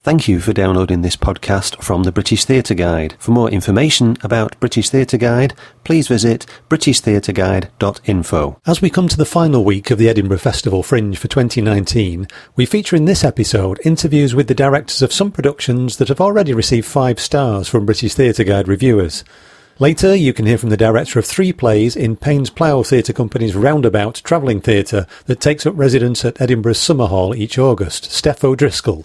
Thank you for downloading this podcast from the British Theatre Guide. For more information about British Theatre Guide, please visit britishtheatreguide.info. As we come to the final week of the Edinburgh Festival Fringe for 2019, we feature in this episode interviews with the directors of some productions that have already received 5 stars from British Theatre Guide reviewers. Later, you can hear from the director of 3 plays in Payne's Plough Theatre Company's Roundabout travelling theatre that takes up residence at Edinburgh's Summer Hall each August, Steph O'Driscoll.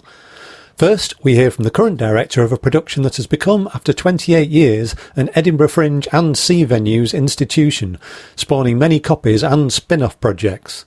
First, we hear from the current director of a production that has become, after 28 years, an Edinburgh Fringe and C venues institution, spawning many copies and spin-off projects.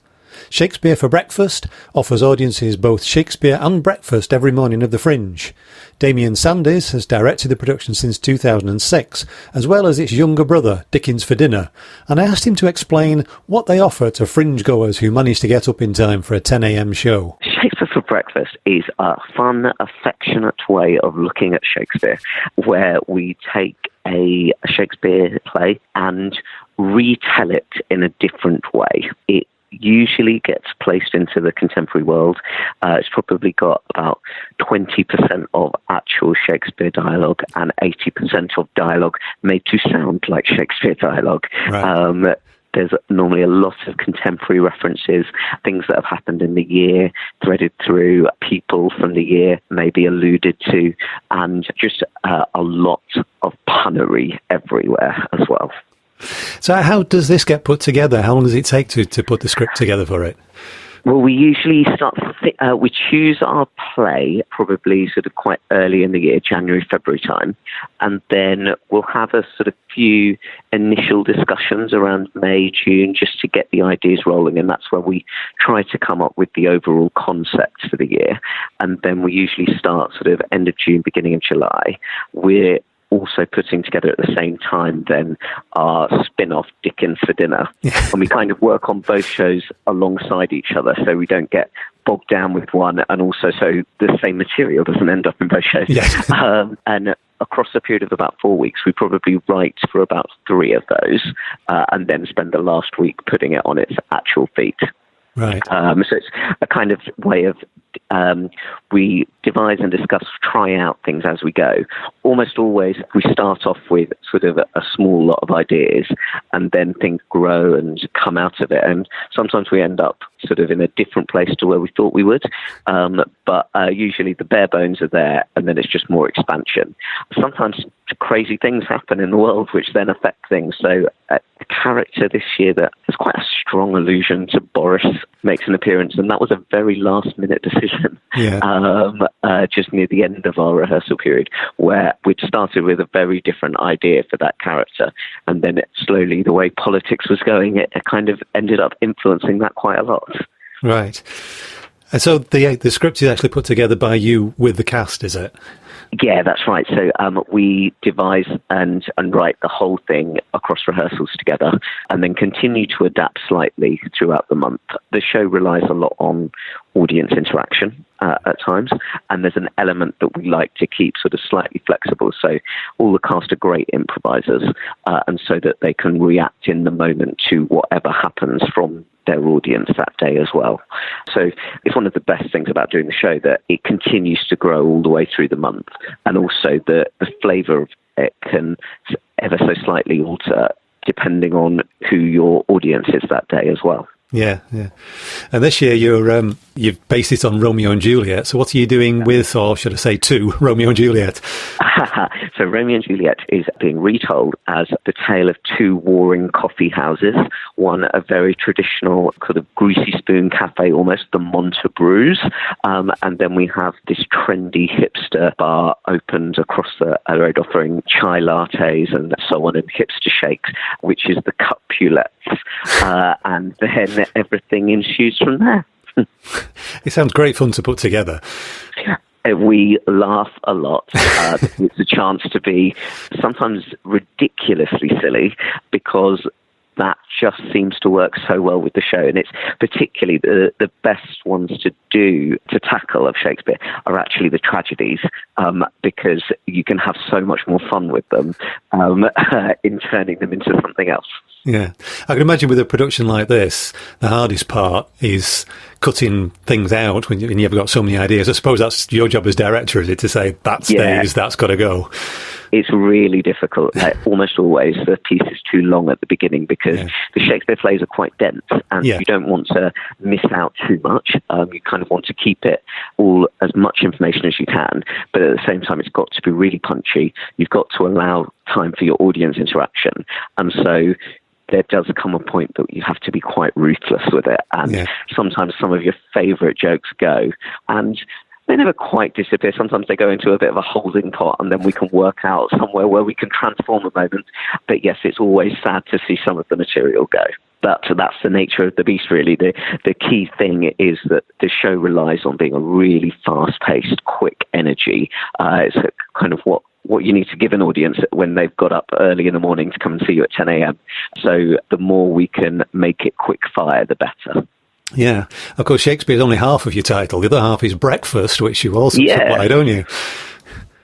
Shakespeare for Breakfast offers audiences both Shakespeare and breakfast every morning of the Fringe. Damian Sandys has directed the production since 2006, as well as its younger brother, Dickens for Dinner, and I asked him to explain what they offer to Fringe goers who manage to get up in time for a 10 a.m. show. Shakespeare for Breakfast is a fun, affectionate way of looking at Shakespeare, where we take a Shakespeare play and retell it in a different way. It usually gets placed into the contemporary world. It's probably got about 20% of actual Shakespeare dialogue and 80% of dialogue made to sound like Shakespeare dialogue. Right. There's normally a lot of contemporary references, things that have happened in the year, threaded through, people from the year maybe alluded to, and just a lot of punnery everywhere as well. So how does this get put together? How long does it take to put the script together for it? Well, we usually we choose our play probably sort of quite early in the year, January, February time. And then we'll have a sort of few initial discussions around May, June, just to get the ideas rolling. And that's where we try to come up with the overall concept for the year. And then we usually start sort of end of June, beginning of July. We're also putting together at the same time then our spin-off Dickens for Dinner. And we kind of work on both shows alongside each other so we don't get bogged down with one, and also so the same material doesn't end up in both shows. And across a period of about 4 weeks, we probably write for about 3 of those and then spend the last week putting it on its actual feet. Right. So it's a kind of way of we devise and discuss, try out things as we go. Almost always we start off with sort of a small lot of ideas and then things grow and come out of it. And sometimes we end up sort of in a different place to where we thought we would. But usually the bare bones are there and then it's just more expansion. Sometimes crazy things happen in the world which then affect things. So a character this year that has quite a strong allusion to Boris makes an appearance, and that was a very last-minute decision just near the end of our rehearsal period, where we'd started with a very different idea for that character, and then slowly the way politics was going, it kind of ended up influencing that quite a lot. Right. And so the script is actually put together by you with the cast, is it? Yeah, that's right. So we devise and write the whole thing across rehearsals together and then continue to adapt slightly throughout the month. The show relies a lot on audience interaction at times, and there's an element that we like to keep sort of slightly flexible. So all the cast are great improvisers, and so that they can react in the moment to whatever happens from their audience that day as well. So it's one of the best things about doing the show that it continues to grow all the way through the month, and also the flavour of it can ever so slightly alter depending on who your audience is that day as well. Yeah. And this year you've based it on Romeo and Juliet. So what are you doing with, or should I say to, Romeo and Juliet? So Romeo and Juliet is being retold as the tale of 2 warring coffee houses. One, a very traditional kind of greasy spoon cafe, almost the Montabrew's. And then we have this trendy hipster bar opened across the road offering chai lattes and so on, and hipster shakes, which is the Capulets. And then everything ensues from there. It sounds great fun to put together. We laugh a lot. It's a chance to be sometimes ridiculously silly because that just seems to work so well with the show. And it's particularly the best ones to tackle of Shakespeare are actually the tragedies, because you can have so much more fun with them in turning them into something else. Yeah. I can imagine with a production like this, the hardest part is cutting things out when you've got so many ideas. I suppose that's your job as director, is it, to say that stays, that's got to go? It's really difficult. Almost always the piece is too long at the beginning because the Shakespeare plays are quite dense and you don't want to miss out too much. You kind of want to keep it all as much information as you can, but at the same time it's got to be really punchy. You've got to allow time for your audience interaction. And so there does come a point that you have to be quite ruthless with it. And sometimes some of your favourite jokes go. And they never quite disappear. Sometimes they go into a bit of a holding pot and then we can work out somewhere where we can transform a moment. But yes, it's always sad to see some of the material go. But that's the nature of the beast, really. The key thing is that the show relies on being a really fast-paced, quick energy. It's kind of what you need to give an audience when they've got up early in the morning to come and see you at 10 a.m. So the more we can make it quick fire, the better. Yeah. Of course, Shakespeare's only half of your title. The other half is breakfast, which you also supply, don't you?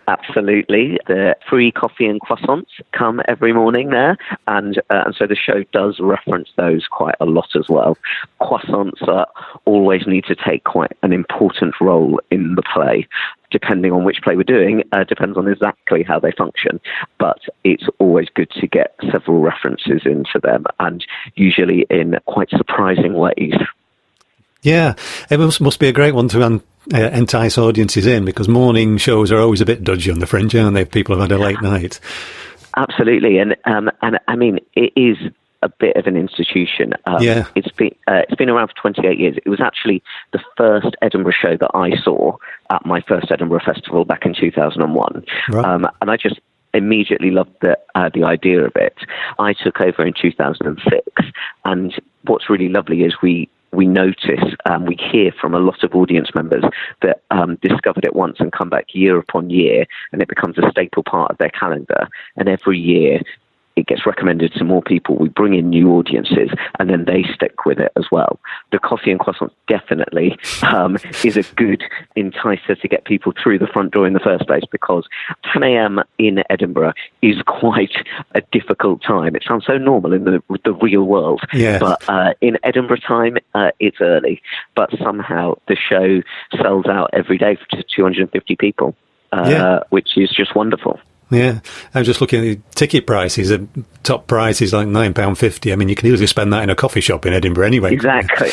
Absolutely. The free coffee and croissants come every morning there. And so the show does reference those quite a lot as well. Croissants always need to take quite an important role in the play. Depending on which play we're doing, depends on exactly how they function. But it's always good to get several references into them, and usually in quite surprising ways. Yeah, it must be a great one to entice audiences in, because morning shows are always a bit dodgy on the Fringe, aren't they, if people have had a late night? Absolutely, and I mean, it is a bit of an institution. It's been around for 28 years. It was actually the first Edinburgh show that I saw at my first Edinburgh Festival back in 2001. Right. And I just immediately loved the idea of it. I took over in 2006, and what's really lovely is we notice, we hear from a lot of audience members that discovered it once and come back year upon year, and it becomes a staple part of their calendar. And every year it gets recommended to more people. We bring in new audiences, and then they stick with it as well. The coffee and croissants definitely is a good enticer to get people through the front door in the first place, because 10 a.m. in Edinburgh is quite a difficult time. It sounds so normal in the real world, but in Edinburgh time, it's early. But somehow the show sells out every day for 250 people, which is just wonderful. Yeah, I'm just looking at the ticket prices. The top price is like £9.50. I mean, you can easily spend that in a coffee shop in Edinburgh anyway. Exactly.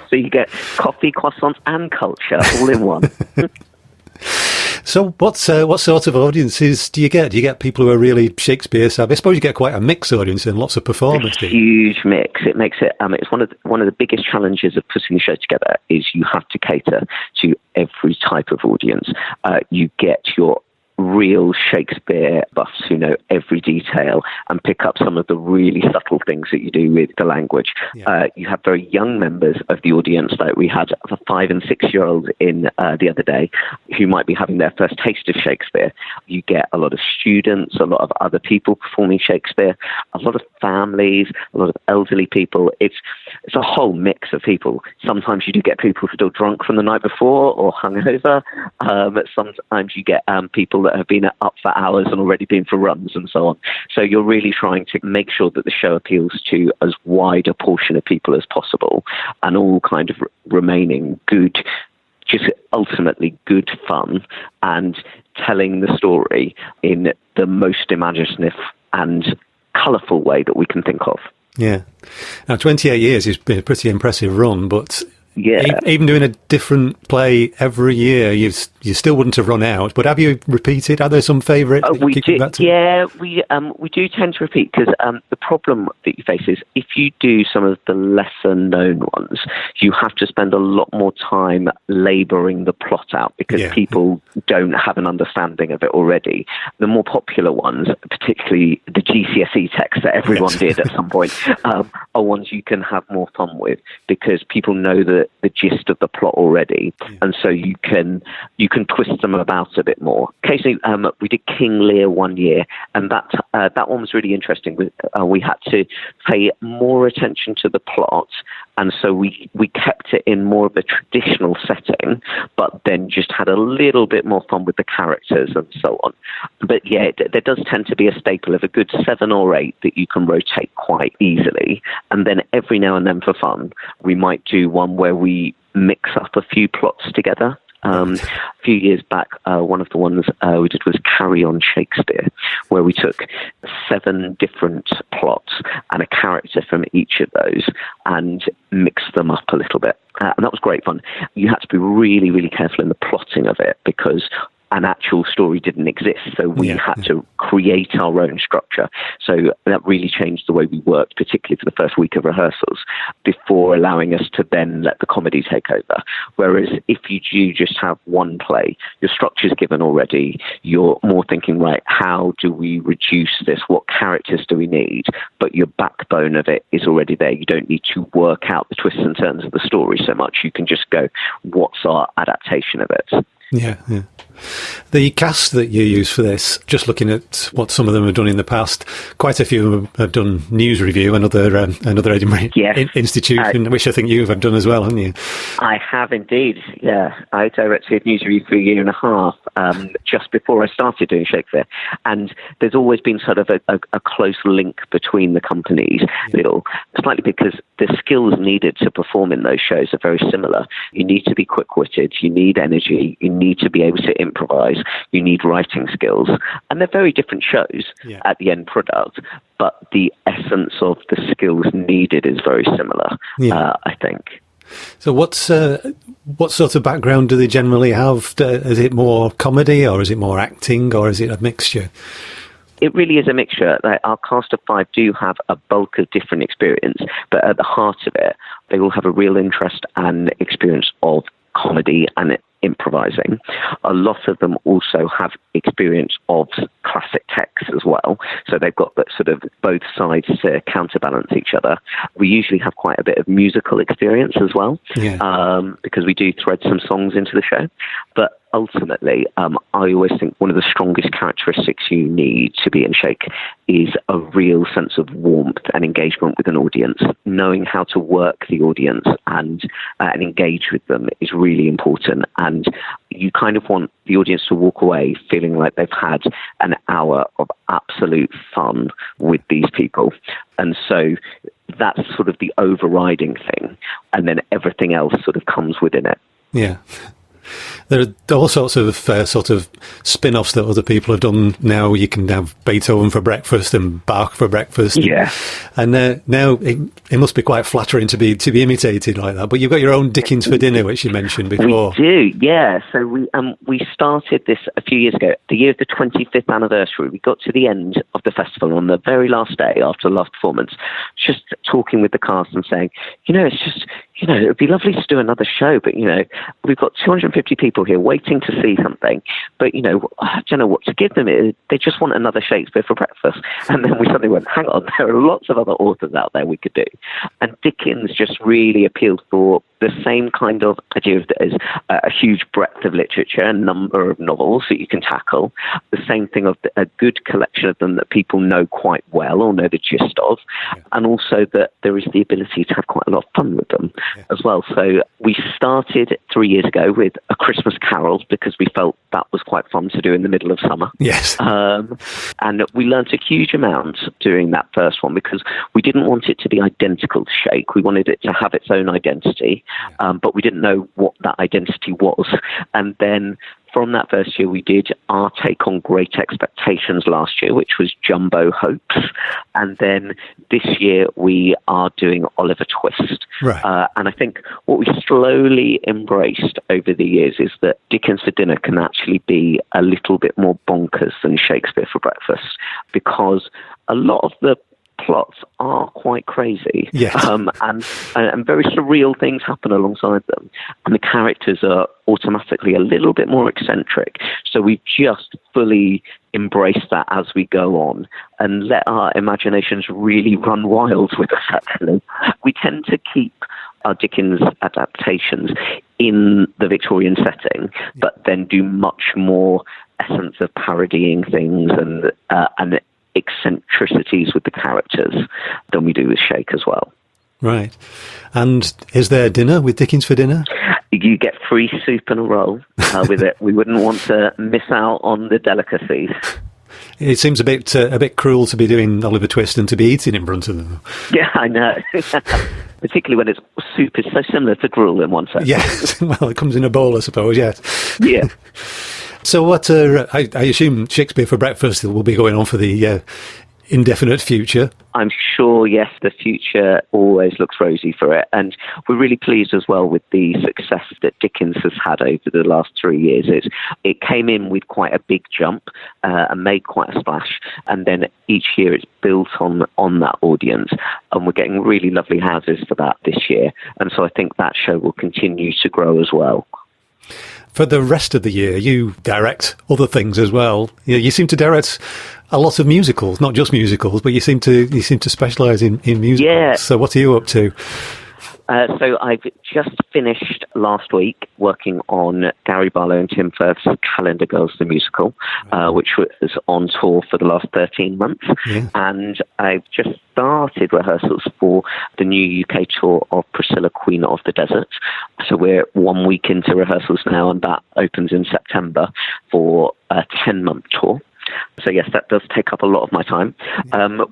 So you get coffee, croissants and culture all in one. So what sort of audiences do you get? Do you get people who are really Shakespeare savvy? I suppose you get quite a mixed audience and lots of performers. A huge mix. It makes it. It's one of the biggest challenges of putting the show together is you have to cater to every type of audience. You get your real Shakespeare buffs who know every detail and pick up some of the really subtle things that you do with the language. You have very young members of the audience, like we had a 5 and 6 year olds in the other day who might be having their first taste of Shakespeare. You get a lot of students, a lot of other people performing Shakespeare, a lot of families, a lot of elderly people. It's a whole mix of people. Sometimes you do get people still drunk from the night before or hungover. Sometimes you get people that have been up for hours and already been for runs and so on. So you're really trying to make sure that the show appeals to as wide a portion of people as possible, and all kind of remaining good, just ultimately good fun, and telling the story in the most imaginative and colourful way that we can think of. Yeah. Now, 28 years has been a pretty impressive run, but even doing a different play every year, you still wouldn't have run out. But have you repeated? Are there some favourites? We do tend to repeat, because the problem that you face is if you do some of the lesser known ones, you have to spend a lot more time labouring the plot out, because people don't have an understanding of it already. The more popular ones, particularly the GCSE text that everyone did at some point, are ones you can have more fun with, because people know the gist of the plot already, and so you can can twist them about a bit more. Occasionally, we did King Lear one year, and that one was really interesting. We had to pay more attention to the plot, and so we kept it in more of a traditional setting, but then just had a little bit more fun with the characters and so on. But yeah, there does tend to be a staple of a good 7 or 8 that you can rotate quite easily. And then every now and then for fun, we might do one where we mix up a few plots together. A few years back, one of the ones we did was Carry On Shakespeare, where we took 7 different plots and a character from each of those and mixed them up a little bit. And that was great fun. You had to be really, really careful in the plotting of it because an actual story didn't exist, so we had to create our own structure. So that really changed the way we worked, particularly for the first week of rehearsals, before allowing us to then let the comedy take over. Whereas if you do just have one play, your structure's given already, you're more thinking, right, how do we reduce this? What characters do we need? But your backbone of it is already there. You don't need to work out the twists and turns of the story so much. You can just go, what's our adaptation of it? Yeah. The cast that you use for this, just looking at what some of them have done in the past, quite a few of them have done news review, another Edinburgh institution, which I think you have done as well, haven't you? I have indeed, yeah. I directed news review for a year and a half, just before I started doing Shakespeare. And there's always been sort of a close link between the companies, slightly because the skills needed to perform in those shows are very similar. You need to be quick-witted, you need energy, you need to be able to improvise, you need writing skills, and they're very different shows at the end product, but the essence of the skills needed is very similar, I think. So what sort of background do they generally have? Is it more comedy, or is it more acting, or is it a mixture? It really is a mixture. Our cast of 5 do have a bulk of different experience, but at the heart of it, they all have a real interest and experience of comedy and improvising. A lot of them also have experience of classic texts as well, so they've got that sort of both sides to counterbalance each other. We usually have quite a bit of musical experience as well, because we do thread some songs into the show. But ultimately, I always think one of the strongest characteristics you need to be in Shake is a real sense of warmth and engagement with an audience. Knowing how to work the audience and engage with them is really important. And you kind of want the audience to walk away feeling like they've had an hour of absolute fun with these people. And so that's sort of the overriding thing. And then everything else sort of comes within it. Yeah. There are all sorts of spin-offs that other people have done now. You can have Beethoven for breakfast and Bach for breakfast. Yeah. And now it must be quite flattering to be imitated like that. But you've got your own Dickens for dinner, which you mentioned before. We do, yeah. So we started this a few years ago, the year of the 25th anniversary. We got to the end of the festival on the very last day after the last performance, just talking with the cast and saying, it's just, it would be lovely to do another show, but, we've got 250 people here waiting to see something, but, I don't know what to give them. They just want another Shakespeare for breakfast. And then we suddenly went, hang on, there are lots of other authors out there we could do. And Dickens just really appealed for the same kind of idea of there's a huge breadth of literature, a number of novels that you can tackle, the same thing of a good collection of them that people know quite well or know the gist of, and also that there is the ability to have quite a lot of fun with them as well. So we started 3 years ago with A Christmas Carol because we felt that was quite fun to do in the middle of summer. Yes. And we learnt a huge amount doing that first one because we didn't want it to be identical to Shake. We wanted it to have its own identity, but we didn't know what that identity was. And then from that first year, we did our take on Great Expectations last year, which was Jumbo Hopes. And then this year, we are doing Oliver Twist. Right. And I think what we slowly embraced over the years is that Dickens for dinner can actually be a little bit more bonkers than Shakespeare for breakfast, because a lot of the plots are quite crazy, yes. And very surreal things happen alongside them, and the characters are automatically a little bit more eccentric. So we just fully embrace that as we go on and let our imaginations really run wild with us. Actually, we tend to keep our Dickens adaptations in the Victorian setting, but then do much more essence of parodying things and eccentricities with the characters than we do with Shake as well. Right. And is there dinner with Dickens for dinner? You get free soup and a roll with it. We wouldn't want to miss out on the delicacies. It seems a bit cruel to be doing Oliver Twist and to be eating in front of them. Yeah, I know. Particularly when soup is so similar to gruel in one sense. Yes, well, it comes in a bowl, I suppose, yes. Yeah. So what, I assume Shakespeare for Breakfast will be going on for the indefinite future. I'm sure, yes, the future always looks rosy for it. And we're really pleased as well with the success that Dickens has had over the last 3 years. It came in with quite a big jump and made quite a splash. And then each year it's built on that audience. And we're getting really lovely houses for that this year. And so I think that show will continue to grow as well. For the rest of the year, you direct other things as well. You seem to direct a lot of musicals, not just musicals, but you seem to specialise in musicals. Yeah. So what are you up to? So I've just finished last week working on Gary Barlow and Tim Firth's Calendar Girls, the musical, which was on tour for the last 13 months. Yeah. And I've just started rehearsals for the new UK tour of Priscilla, Queen of the Desert. So we're 1 week into rehearsals now, and that opens in September for a 10-month tour. So yes, that does take up a lot of my time.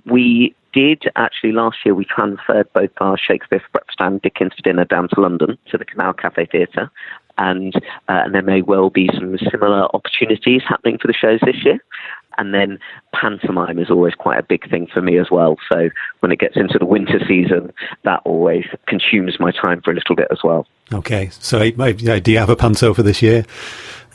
We did actually last year, we transferred both our Shakespeare for Breakfast and Dickens for Dinner down to London, to the Canal Cafe Theatre. And there may well be some similar opportunities happening for the shows this year. And then pantomime is always quite a big thing for me as well. So when it gets into the winter season, that always consumes my time for a little bit as well. Okay. So do you have a panto for this year?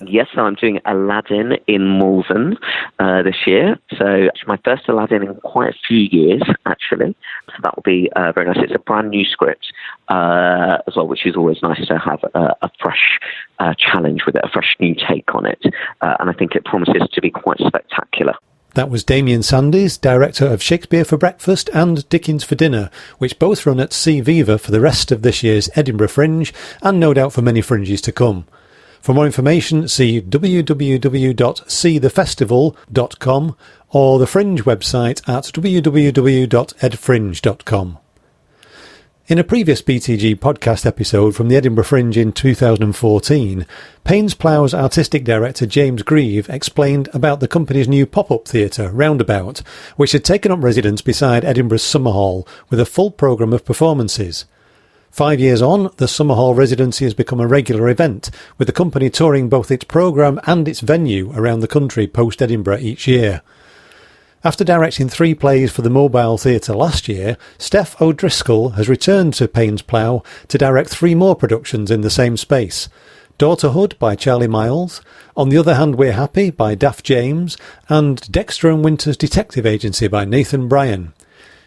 Yes, I'm doing Aladdin in Malvern this year. So it's my first Aladdin in quite a few years, actually. So that will be very nice. It's a brand new script as well, which is always nice to have a fresh challenge with it, a fresh new take on it. And I think it promises to be quite spectacular. That was Damian Sandys, director of Shakespeare for Breakfast and Dickens for Dinner, which both run at C Viva for the rest of this year's Edinburgh Fringe and no doubt for many fringes to come. For more information, see www.seethefestival.com or the Fringe website at www.edfringe.com. In a previous BTG podcast episode from the Edinburgh Fringe in 2014, Plough's artistic director James Grieve explained about the company's new pop-up theatre, Roundabout, which had taken up residence beside Edinburgh's Summer Hall with a full programme of performances. 5 years on, the Summer Hall residency has become a regular event, with the company touring both its programme and its venue around the country post-Edinburgh each year. After directing 3 plays for the Mobile Theatre last year, Steph O'Driscoll has returned to Plough to direct 3 more productions in the same space. Daughterhood by Charley Miles, On the Other Hand We're Happy by Daft James, and Dexter and Winter's Detective Agency by Nathan Bryon.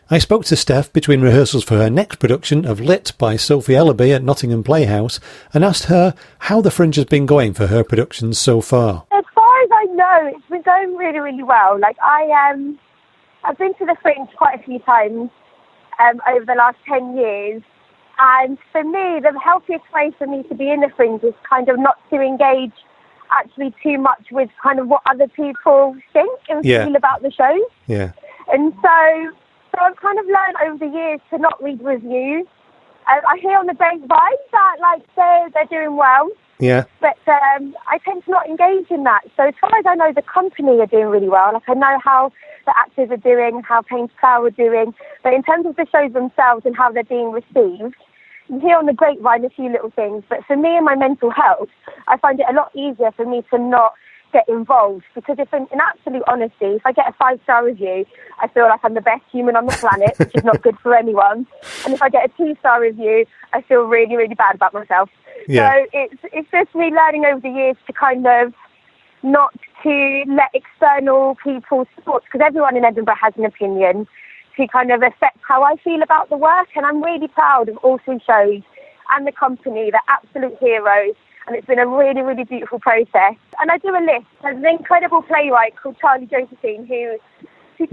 I spoke to Steph between rehearsals for her next production of Lit by Sophie Ellaby at Nottingham Playhouse and asked her how the Fringe has been going for her productions so far. As far as I know, it's been going really, really well. I've been to the Fringe quite a few times over the last 10 years. And for me, the healthiest way for me to be in the Fringe is kind of not to engage actually too much with kind of what other people think and feel about the shows. Yeah. And so I've kind of learned over the years to not read reviews. I hear on the grapevine that they're doing well. Yeah. But I tend to not engage in that. So as far as I know, the company are doing really well. I know how the actors are doing, how Plough are doing. But in terms of the shows themselves and how they're being received, you hear on the grapevine a few little things. But for me and my mental health, I find it a lot easier for me to not get involved, because if in absolute honesty, if I get a 5-star review, I feel like I'm the best human on the planet, which is not good for anyone. And if I get a 2-star review, I feel really, really bad about myself. Yeah. So it's just me learning over the years to kind of not to let external people's thoughts, because everyone in Edinburgh has an opinion, to kind of affect how I feel about the work. And I'm really proud of all 3 shows and the company. They're absolute heroes. And it's been a really, really beautiful process. And I do a list. There's an incredible playwright called Charlie Josephine who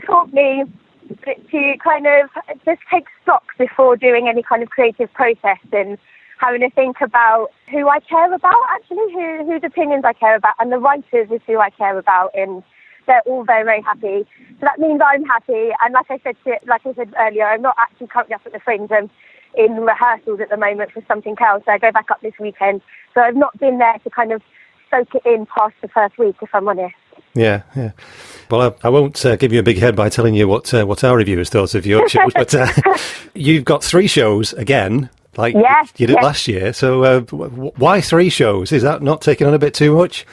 taught me but to kind of just take stock before doing any kind of creative process and having to think about who I care about, actually, whose opinions I care about, and the writers is who I care about, and they're all very, very happy. So that means I'm happy. And like I said earlier, I'm not actually currently up at the Fringe. I'm in rehearsals at the moment for something else. So I go back up this weekend. So I've not been there to kind of soak it in past the first week, if I'm honest. Yeah. Well, I won't give you a big head by telling you what our reviewers thought of your shows, but you've got 3 shows again, like you did last year. So why 3 shows? Is that not taking on a bit too much?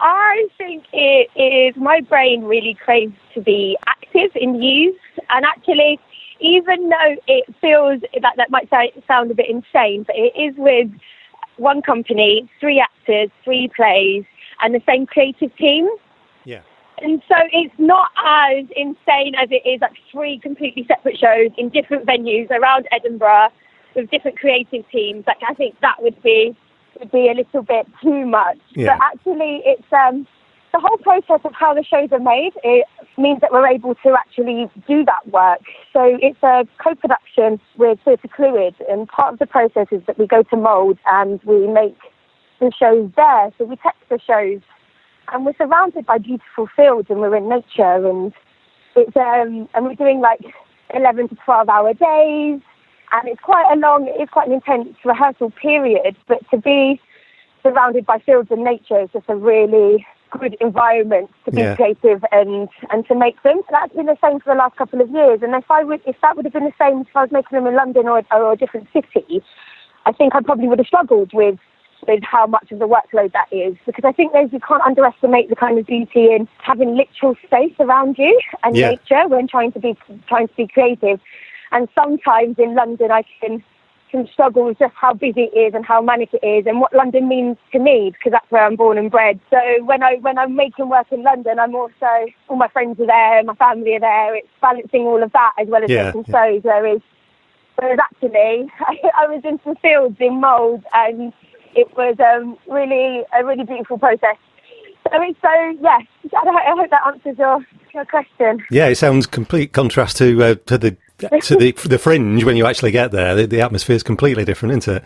I think it is, my brain really craves to be active in use, and actually, even though it feels that might sound a bit insane, but it is with one company, 3 actors, 3 plays, and the same creative team. Yeah. And so it's not as insane as it is like 3 completely separate shows in different venues around Edinburgh with different creative teams. Like, I think that would be a little bit too much. Yeah. But actually, it's the whole process of how the shows are made. It means that we're able to actually do that work. So it's a co-production with Theatre Fluid, and part of the process is that we go to mould and we make the shows there. So we text the shows, and we're surrounded by beautiful fields, and we're in nature, and it's and we're doing like 11 to 12-hour days. And it's quite an intense rehearsal period, but to be surrounded by fields and nature is just a really good environment to be creative and to make them. That's been the same for the last couple of years. And if that would have been the same if I was making them in London or a different city, I think I probably would have struggled with how much of the workload that is. Because I think you can't underestimate the kind of beauty in having literal space around you and nature when trying to be creative. And sometimes in London, I can struggle with just how busy it is and how manic it is and what London means to me, because that's where I'm born and bred. So when I'm making work in London, I'm also, all my friends are there, my family are there. It's balancing all of that as well as making shows. Whereas actually, I was in some fields in mould, and it was a really beautiful process. I hope that answers your question. Yeah, it sounds complete contrast to the Fringe when you actually get there. The atmosphere is completely different, isn't it?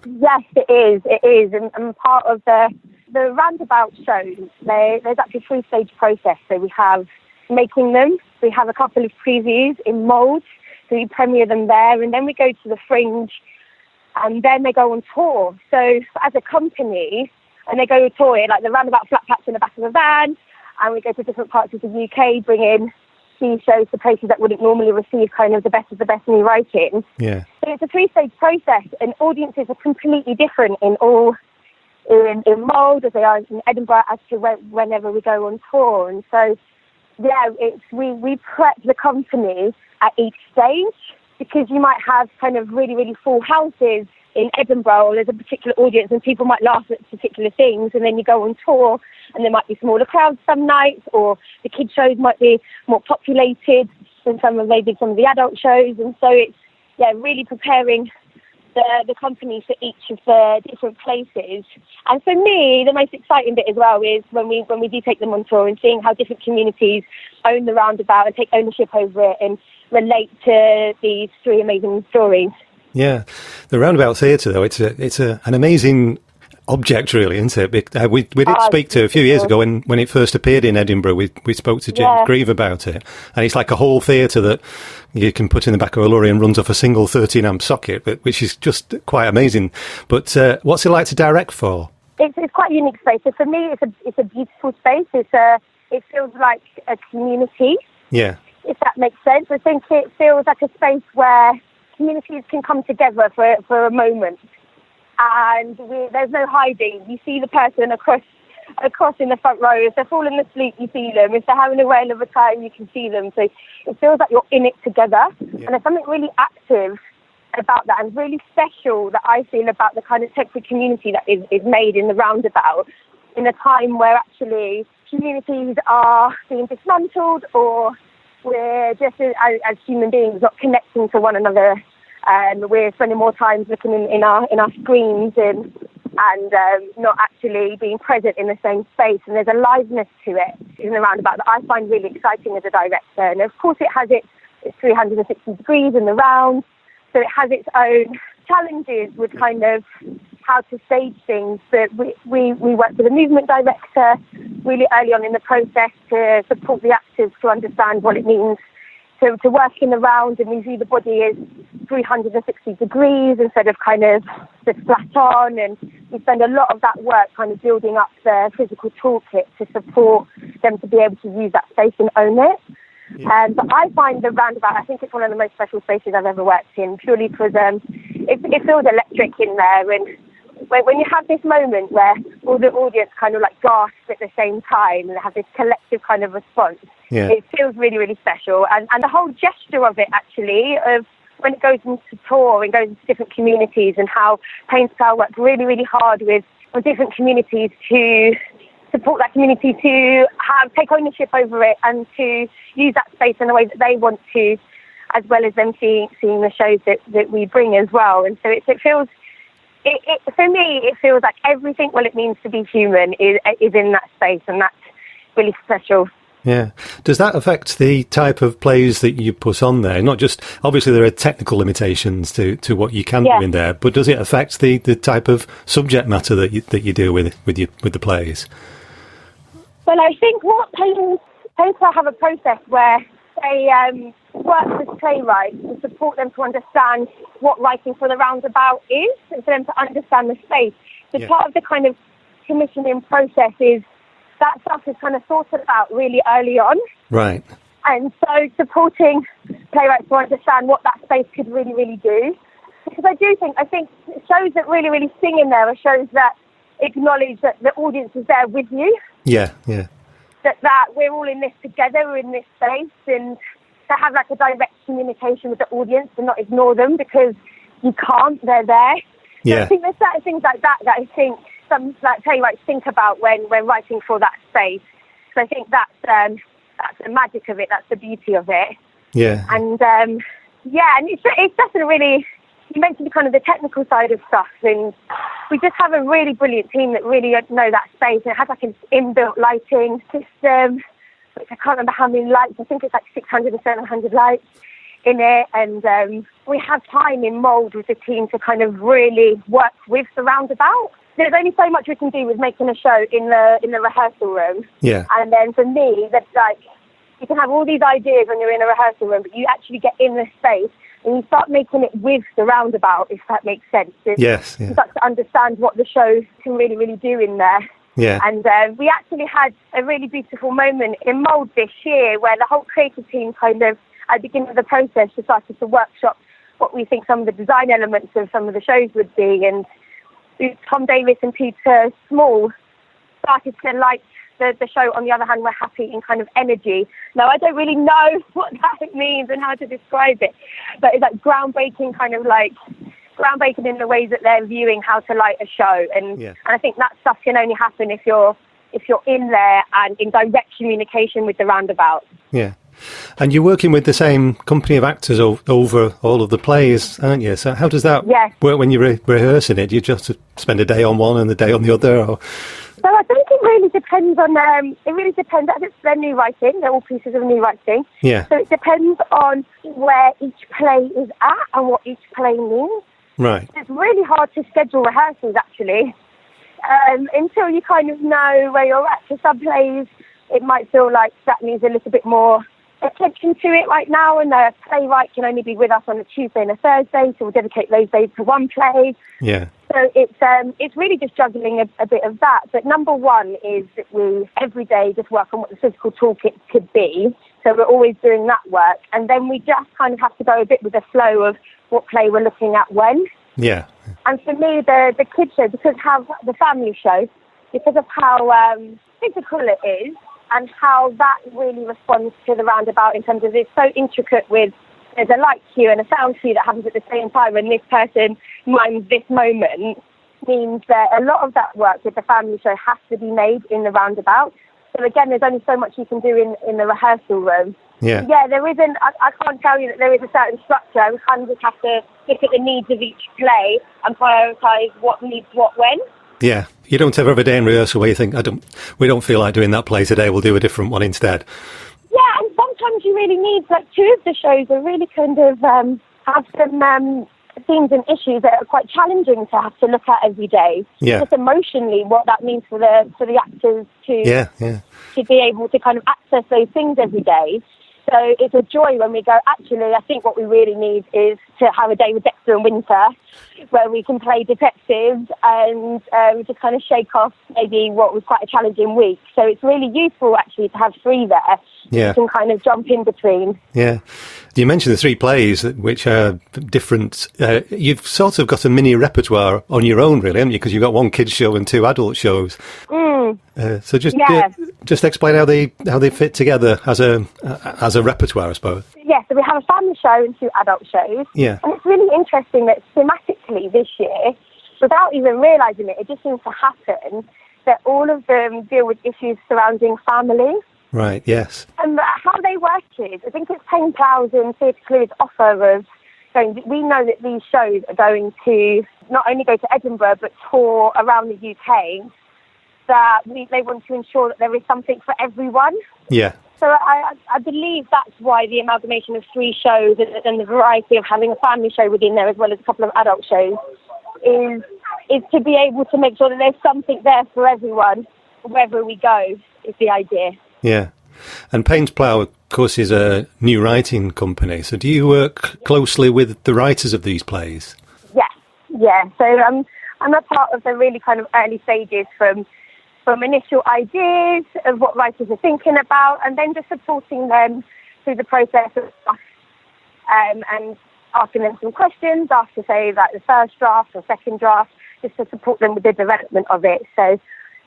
Yes, it is. And part of the Roundabout shows, there's actually a 3-stage process. So we have making them, we have a couple of previews in mould, so we premiere them there, and then we go to the Fringe, and then they go on tour. So as a company, and they go on tour, like the Roundabout flat packs in the back of a van, and we go to different parts of the UK, bring in these shows to places that wouldn't normally receive kind of the best of the best new writing. Yeah. So it's a 3-stage process, and audiences are completely different in mould as they are in Edinburgh as to whenever we go on tour. And so, we prep the company at each stage, because you might have kind of really, really full houses in Edinburgh, or there's a particular audience and people might laugh at particular things, and then you go on tour and there might be smaller crowds some nights, or the kids shows might be more populated than some of the adult shows. And so it's really preparing the company for each of the different places. And for me, the most exciting bit as well is when we do take them on tour and seeing how different communities own the Roundabout and take ownership over it and relate to these 3 amazing stories. Yeah, the Roundabout Theatre, though, it's an amazing object, really, isn't it? We did speak to a few years ago when it first appeared in Edinburgh. We spoke to James Grieve about it, and it's like a whole theatre that you can put in the back of a lorry and runs off a single 13-amp socket, which is just quite amazing. But what's it like to direct for? It's quite a unique space. So for me, it's a beautiful space. It feels like a community. Yeah. If that makes sense. I think it feels like a space where communities can come together for a moment, and there's no hiding. You see the person across in the front row. If they're falling asleep, you see them. If they're having a whale of a time, you can see them. So it feels like you're in it together. And there's something really active about that, and really special that I feel about the kind of temporary community that is made in the Roundabout in a time where actually communities are being dismantled, or we're just as human beings not connecting to one another, and we're spending more time looking in our screens and and not actually being present in the same space. And there's a liveness to it in the Roundabout that I find really exciting as a director. And of course it has its 360 degrees in the round, so it has its own challenges with kind of how to stage things. But we worked with a movement director really early on in the process to support the actors to understand what it means to work in the round and we view the body as 360 degrees instead of kind of just flat on. And we spend a lot of that work kind of building up their physical toolkit to support them to be able to use that space and own it. But I find the Roundabout, I think it's one of the most special spaces I've ever worked in, purely because it feels electric in there. And when you have this moment where all the audience kind of like gasp at the same time and have this collective kind of response, it feels really, really special. And the whole gesture of it, actually, of when it goes into tour and goes into different communities, and how Plough work really, really hard with different communities to support that community to take ownership over it and to use that space in the way that they want to, as well as them seeing the shows that we bring as well. And so it feels, for me, it feels like everything what it means to be human is in that space, and that's really special. Yeah. Does that affect the type of plays that you put on there? Not just, obviously there are technical limitations to what you can do in there, but does it affect the type of subject matter that you deal with the plays? Well, I think what Plough have a process where they work with playwrights to support them to understand what writing for the Roundabout is, and for them to understand the space. So part of the kind of commissioning process is that stuff is kind of thought about really early on. Right. And so supporting playwrights to understand what that space could really, really do. Because I think shows that really, really sing in there are shows that acknowledge that the audience is there with you. Yeah, yeah. That we're all in this together, we're in this space, and to have like a direct communication with the audience and not ignore them because you can't, they're there. Yeah. So I think there's certain things like that I think some like playwrights think about when writing for that space. So I think that's the magic of it, that's the beauty of it. Yeah. And and it's definitely really, you mentioned kind of the technical side of stuff, and we just have a really brilliant team that really know that space. And it has like an inbuilt lighting system, which I can't remember how many lights, I think it's like 600 or 700 lights in it. And we have time in mould with the team to kind of really work with the Roundabout. There's only so much we can do with making a show in the rehearsal room. Yeah. And then for me, that's like, you can have all these ideas when you're in a rehearsal room, but you actually get in the space and you start making it with the Roundabout, if that makes sense. Yes. Yeah. You start to understand what the show can really, really do in there. Yeah. And we actually had a really beautiful moment in Mould this year where the whole creative team kind of, at the beginning of the process, decided to workshop what we think some of the design elements of some of the shows would be. And Tom Davis and Peter Small started to light the show. On the other hand, we're happy in kind of energy. Now, I don't really know what that means and how to describe it, but it's like groundbreaking in the ways that they're viewing how to light a show. And I think that stuff can only happen if you're in there and in direct communication with the Roundabout. Yeah. And you're working with the same company of actors over all of the plays, aren't you? So how does that work when you're rehearsing it? Do you just spend a day on one and a day on the other? Or? So I think it really depends on, it's their new writing, they're all pieces of new writing. Yeah. So it depends on where each play is at and what each play means. Right. It's really hard to schedule rehearsals, actually, until you kind of know where you're at. For some plays, it might feel like that needs a little bit more attention to it right now, and the playwright can only be with us on a Tuesday and a Thursday, so we'll dedicate those days to one play. Yeah. So it's really just juggling a bit of that. But number one is that we every day just work on what the physical toolkit could be. So we're always doing that work, and then we just kind of have to go a bit with the flow of what play we're looking at when. Yeah. And for me, the kids show, because how the family show, because of how physical it is, and how that really responds to the Roundabout in terms of it's so intricate with, there's a light cue and a sound cue that happens at the same time, and this person mimes this moment, means that a lot of that work with the family show has to be made in the Roundabout. So again, there's only so much you can do in the rehearsal room. Yeah. Yeah, there isn't, I can't tell you that there is a certain structure. We kind of just have to look at the needs of each play and prioritise what needs what when. Yeah. You don't ever have a day in rehearsal where you think, we don't feel like doing that play today, we'll do a different one instead. Yeah, and sometimes you really need, like, two of the shows are really kind of have some themes and issues that are quite challenging to have to look at every day. Yeah. Just emotionally, what that means for the actors to be able to kind of access those things every day. So it's a joy when we go, actually, I think what we really need is to have a day with Dexter and Winter where we can play detectives and just kind of shake off maybe what was quite a challenging week. So it's really useful, actually, to have three there. Yeah. You can kind of jump in between. Yeah. You mentioned the three plays, which are different. You've sort of got a mini repertoire on your own, really, haven't you? Because you've got one kids' show and two adult shows. So just explain how they fit together as a repertoire, I suppose. Yeah, so we have a family show and two adult shows. Yeah. And it's really interesting that thematically this year, without even realising it, it just seems to happen that all of them deal with issues surrounding family. Right, yes. And how they work is, I think it's Plough's and Theatre Clue's offer of going, we know that these shows are going to not only go to Edinburgh, but tour around the UK, that they want to ensure that there is something for everyone. Yeah. So I believe that's why the amalgamation of three shows and the variety of having a family show within there as well as a couple of adult shows is to be able to make sure that there's something there for everyone wherever we go, is the idea. Yeah. And Plough, of course, is a new writing company. So do you work closely with the writers of these plays? Yeah. So I'm a part of the really kind of early stages from initial ideas of what writers are thinking about, and then just supporting them through the process of and asking them some questions after, say, like the first draft or second draft, just to support them with the development of it. So,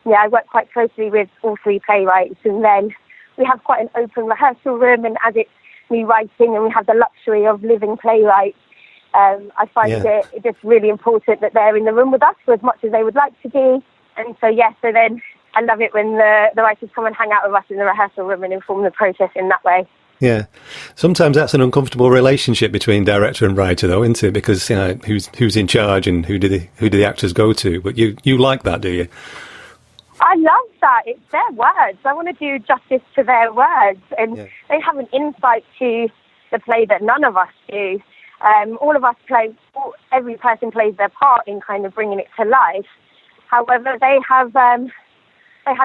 yeah, I work quite closely with all three playwrights, and then we have quite an open rehearsal room, and as it's me writing and we have the luxury of living playwrights, I find it just really important that they're in the room with us for as much as they would like to be. And so, so then I love it when the writers come and hang out with us in the rehearsal room and inform the process in that way. Yeah. Sometimes that's an uncomfortable relationship between director and writer, though, isn't it? Because, you know, who's in charge and who do the actors go to? But you like that, do you? I love that. It's their words. I want to do justice to their words. And they have an insight to the play that none of us do. All of us every person plays their part in kind of bringing it to life. However, they have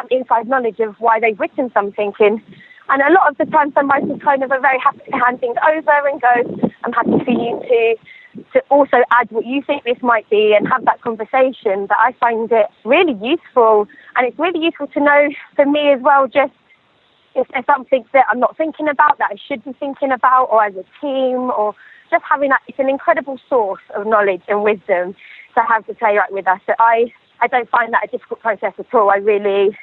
inside knowledge of why they've written something, and a lot of the time some writers kind of are very happy to hand things over and go, I'm happy for you to also add what you think this might be and have that conversation. But I find it really useful, and it's really useful to know for me as well, just if there's something that I'm not thinking about that I should be thinking about, or as a team, or just having that. It's an incredible source of knowledge and wisdom to have the playwright with us. So I don't find that a difficult process at all. I really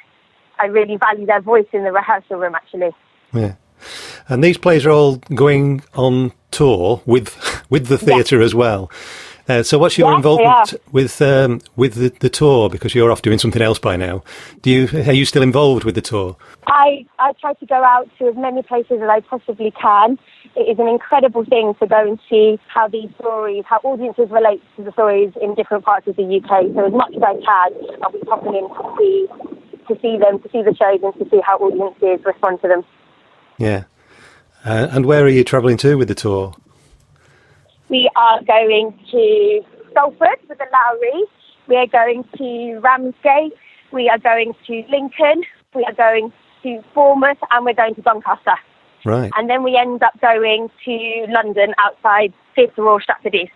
value their voice in the rehearsal room, actually. Yeah. And these plays are all going on tour with the theatre as well. So what's your involvement with the tour? Because you're off doing something else by now. Are you still involved with the tour? I try to go out to as many places as I possibly can. It is an incredible thing to go and see how these stories, how audiences relate to the stories in different parts of the UK. So as much as I can, I'll be popping in to see them, to see the shows, and to see how audiences respond to them. Yeah. And where are you travelling to with the tour? We are going to Salford with the Lowry. We are going to Ramsgate. We are going to Lincoln. We are going to Bournemouth, and we're going to Doncaster. Right. And then we end up going to London outside Theatre Royal Stratford East.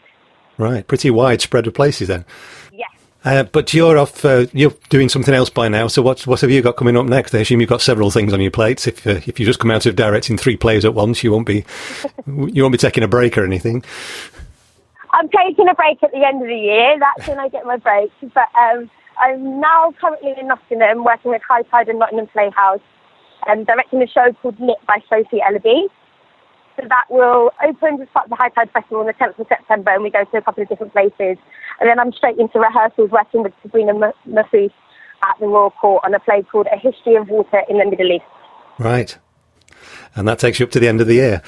Right. Pretty wide spread of places then. Yes. But you're off. You're doing something else by now. So what have you got coming up next? I assume you've got several things on your plates. If you just come out of directing 3 plays at once, you won't be taking a break or anything. I'm taking a break at the end of the year. That's when I get my break. But I'm now currently in Nottingham, working with High Tide and Nottingham Playhouse, and directing a show called Lit by Sophie Ellaby. So that will open as part of the High Tide Festival on the 10th of September, and we go to a couple of different places. And then I'm straight into rehearsals working with Sabrina Mahfouz at the Royal Court on a play called A History of Water in the Middle East. Right. And that takes you up to the end of the year.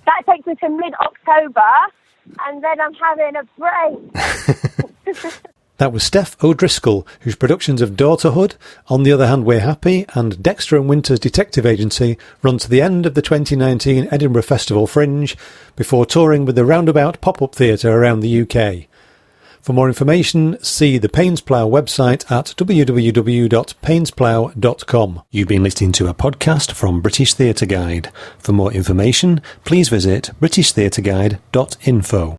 That takes me to mid-October, and then I'm having a break. That was Steph O'Driscoll, whose productions of Daughterhood, On the Other Hand We're Happy, and Dexter and Winter's Detective Agency run to the end of the 2019 Edinburgh Festival Fringe, before touring with the Roundabout pop-up theatre around the UK. For more information, see the Plough website at www.painsplough.com. You've been listening to a podcast from British Theatre Guide. For more information, please visit britishtheatreguide.info.